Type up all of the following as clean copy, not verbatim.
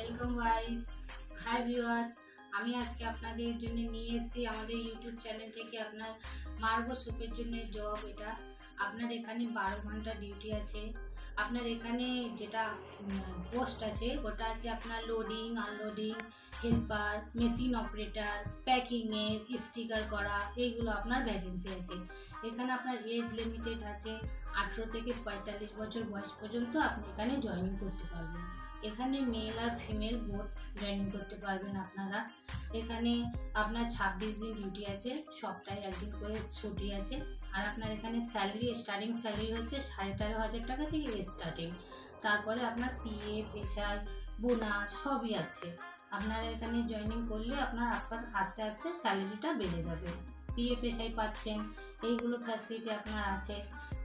Welcome guys, hi viewers. আমি আজকে আপনাদের জন্য নিয়ে এসেছি আমাদের ইউটিউব চ্যানেল থেকে আপনার মার্গো সোপের জন্য জব। এটা আপনার এখানে 12 ঘন্টা ডিউটি আছে। আপনার এখানে যেটা পোস্ট আছে ওটা আছে আপনার loading, unloading, helper, machine operator, প্যাকিংয়ের, স্টিকার করা, এইগুলো আপনার ভ্যাকেন্সি আছে। এখানে আপনার এজ লিমিটেড আছে 18 থেকে 45 বছর বয়স পর্যন্ত আপনি এখানে জয়েনিং করতে পারবেন। এখানে মেল আর ফিমেল বোথ জয়েনিং করতে পারবেন আপনারা। এখানে আপনার 26 দিন ডিউটি আছে, সপ্তাহে একদিন করে ছুটি আছে। আর আপনার এখানে স্যালারি, স্টার্টিং স্যালারি হচ্ছে 13,500 টাকা থেকে স্টার্টিং। তারপরে আপনার পিএফ, এসআই, বোনাস সবই আছে। আপনারা এখানে জয়েনিং করলে আপনার আস্তে আস্তে স্যালারিটা বেড়ে যাবে। পিএফ, এসআই পাচ্ছেন, এইগুলো ফ্যাসিলিটি আপনার আছে।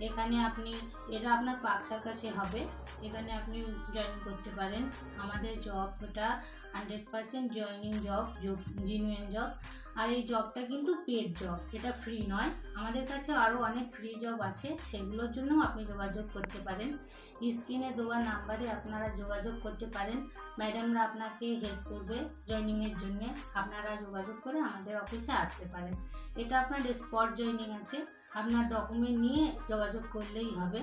এখানে আপনি এটা আপনার পার্ক সার্কাসে হবে, এখানে আপনি জয়েন করতে পারেন। আমাদের জবটা 100% জয়েনিং জব, জেনুইন জব। আর এই জবটা কিন্তু পেড জব, এটা ফ্রি নয়। আমাদের কাছে আরও অনেক ফ্রি জব আছে, সেগুলোর জন্য আপনি যোগাযোগ করতে পারেন। স্ক্রিনে দেওয়া নাম্বারে আপনারা যোগাযোগ করতে পারেন। ম্যাডামরা আপনাকে হেল্প করবে জয়েনিংয়ের জন্য। আপনারা যোগাযোগ করে আমাদের অফিসে আসতে পারেন। এটা আপনার স্পট জয়েনিং আছে, আপনার ডকুমেন্ট নিয়ে যোগাযোগ করলেই হবে।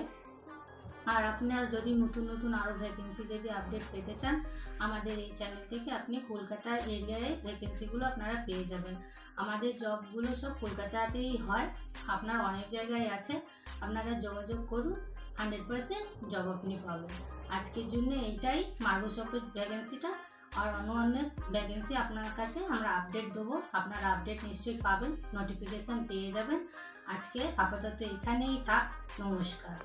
আর আপনার যদি নতুন আরও ভ্যাকেন্সি যদি আপডেট পেতে চান, আমাদের এই চ্যানেল থেকে আপনি কলকাতা এরিয়ায় ভ্যাকেন্সিগুলো আপনারা পেয়ে যাবেন। আমাদের জবগুলো সব কলকাতাতেই হয়, আপনার অনেক জায়গায় আছে। আপনারা যোগাযোগ করুন, 100% জব আপনি পাবেন। আজকের জন্য এইটাই মার্গো সোপের ভ্যাকেন্সিটা। আর অনেক ভ্যাকেন্সি আপনার কাছে আমরা আপডেট দেবো, আপনারা আপডেট নিশ্চয়ই পাবেন, নোটিফিকেশান পেয়ে যাবেন। আজকে আপাতত এখানেই থাক, নমস্কার।